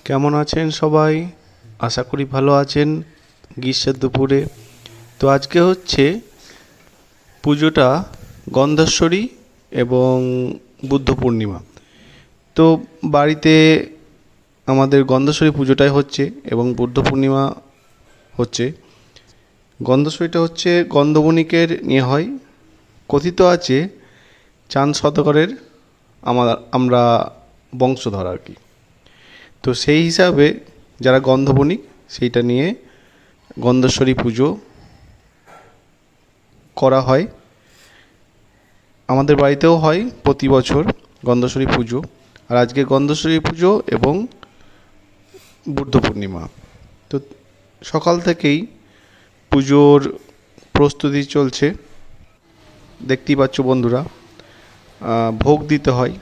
কেমন আছেন সবাই? আশা করি ভালো আছেন গ্রীষ্মের দুপুরে। তো আজকে হচ্ছে পুজোটা গন্ধেশ্বরী এবং বুদ্ধ পূর্ণিমা। তো বাড়িতে আমাদের গন্ধেশ্বরী পুজোটাই হচ্ছে এবং বুদ্ধ পূর্ণিমা হচ্ছে। গন্ধেশ্বরীটা হচ্ছে গন্ধবণিকের নিয়ে হয়। কথিত আছে চাঁদ সওদাগরের আমরা বংশধর আর কি। তো সেই হিসাবে যারা গন্ধবণিক সেইটা নিয়ে গন্ধেশ্বরী পুজো করা হয়। আমাদের বাড়িতেও হয় প্রতি বছর গন্ধেশ্বরী পুজো। আর আজকে গন্ধেশ্বরী পুজো এবং বুদ্ধ পূর্ণিমা। তো সকাল থেকেই পুজোর প্রস্তুতি চলছে, দেখতেই পাচ্ছ বন্ধুরা। ভোগ দিতে হয়,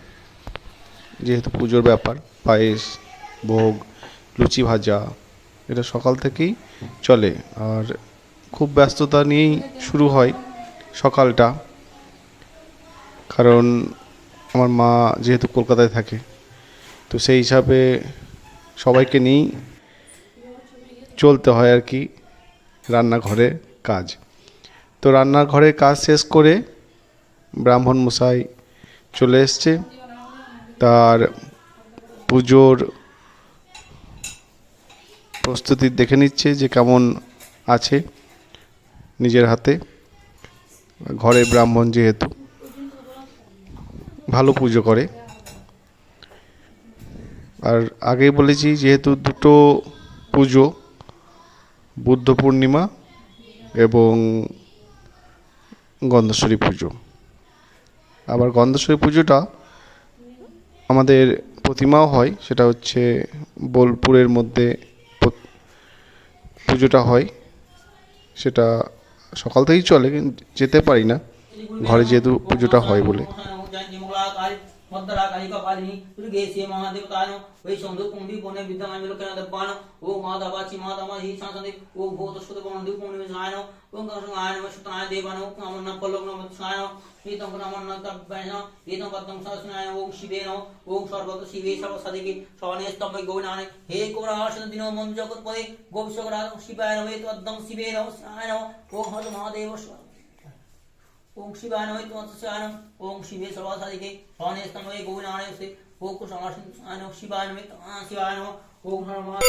যেহেতু পুজোর ব্যাপার। পায়েস, ভোগ, লুচি ভাজা, এটা সকাল থেকেই চলে। আর খুব ব্যস্ততা নিয়েই শুরু হয় সকালটা, কারণ আমার মা যেহেতু কলকাতায় থাকে, তো সেই হিসাবে সবাইকে নিয়েই চলতে হয় আর কি রান্নাঘরে কাজ। তো রান্নাঘরের কাজ শেষ করে ব্রাহ্মণ মশাই চলে এসছে, তার পুজোর প্রস্তুতি দেখে নিচ্ছে যে কেমন আছে নিজের হাতে। ঘরে ব্রাহ্মণ যেহেতু ভালো পুজো করে। আর আগেই বলেছি যেহেতু দুটো পুজো, বুদ্ধ পূর্ণিমা এবং গন্ধেশ্বরী পুজো। আবার গন্ধেশ্বরী পুজোটা আমাদের প্রতিমাও হয়, সেটা হচ্ছে বোলপুরের মধ্যে পুজোটা হয়। সেটা সকাল থেকেই চলে, যেতে পারি না ঘরে যেহেতু পুজোটা হয় বলে। ओम शिवाय नमः तमस्याय ओम शिवे सर्वसाधिके स्वाने स्तमये गोविनारायण से ओम कुशमाशनाय शिवाय नमः शिवाय नमः ओम नमः।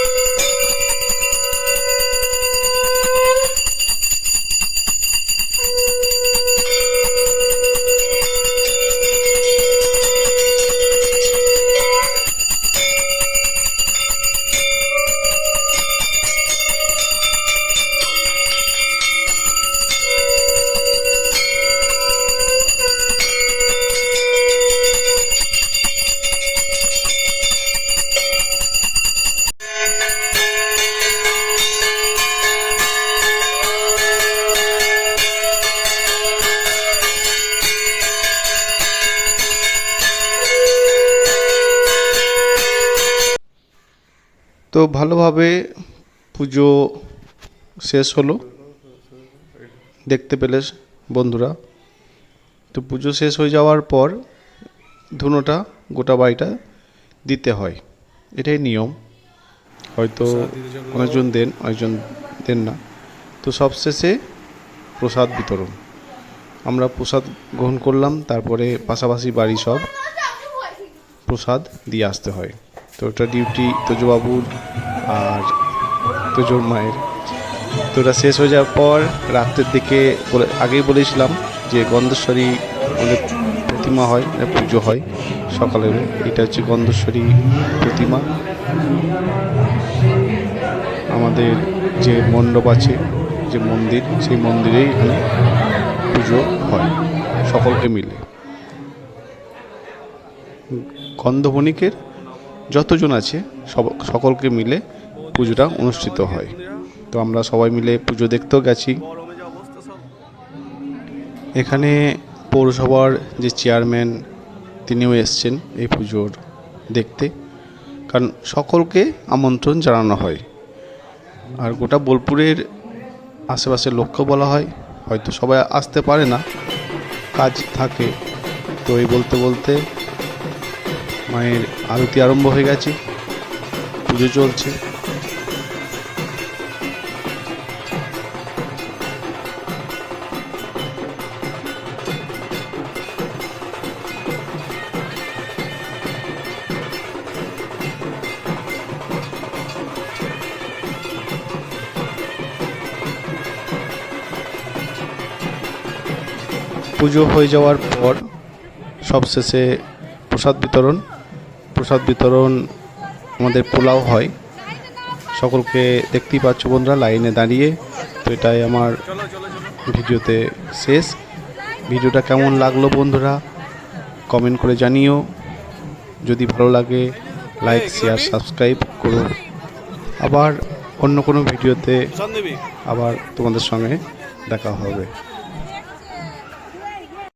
তো ভালোভাবে পুজো শেষ হলো, দেখতে পেলে বন্ধুরা। তো পুজো শেষ হয়ে যাওয়ার পর ধুনোটা গোটা বাড়িটা দিতে হয়, এটাই নিয়ম। হয়তো অনেকজন দেন, অনেকজন দেন না। তো সবশেষে প্রসাদ বিতরণ, আমরা প্রসাদ গ্রহণ করলাম, তারপরে পাশাপাশি বাড়ি সব প্রসাদ দিয়ে আসতে হয়। তো ওটা ডিউটি তোজবাবুর আর তোজোর মায়ের। তো ওটা শেষ হয়ে যাওয়ার পর রাত্রের দিকে আগেই বলেছিলাম যে গন্ধেশ্বরী আমাদের প্রতিমা হয়, পুজো হয় সকালে। এটা হচ্ছে গন্ধেশ্বরী প্রতিমা। আমাদের যে মণ্ডপ আছে, যে মন্দির, সেই মন্দিরেই এখানে পুজো হয় সকলকে মিলে। গন্ধবণিকের যতজন আছে সকলকে মিলে পুজোটা অনুষ্ঠিত হয়। তো আমরা সবাই মিলে পুজো দেখতেও গেছি। এখানে পৌরসভার যে চেয়ারম্যান, তিনিও এসছেন এই পুজোর দেখতে, কারণ সকলকে আমন্ত্রণ জানানো হয়। আর গোটা বোলপুরের আশেপাশের লোককেও বলা হয়, হয়তো সবাই আসতে পারে না, কাজ থাকে। তো এই বলতে বলতে মায়ের আরতি আরম্ভ হয়ে গেছে। পুজো চলছে। পুজো হয়ে যাওয়ার পর সবশেষে প্রসাদ বিতরণ আমাদের পোলাও হয়। সকলকে দেখতেই পাচ্ছ বন্ধুরা লাইনে দাঁড়িয়ে। তো এটাই আমার ভিডিওতে শেষ। ভিডিওটা কেমন লাগলো বন্ধুরা কমেন্ট করে জানিও। যদি ভালো লাগে লাইক শেয়ার সাবস্ক্রাইব করো। আবার অন্য কোনো ভিডিওতে আবার তোমাদের সঙ্গে দেখা হবে।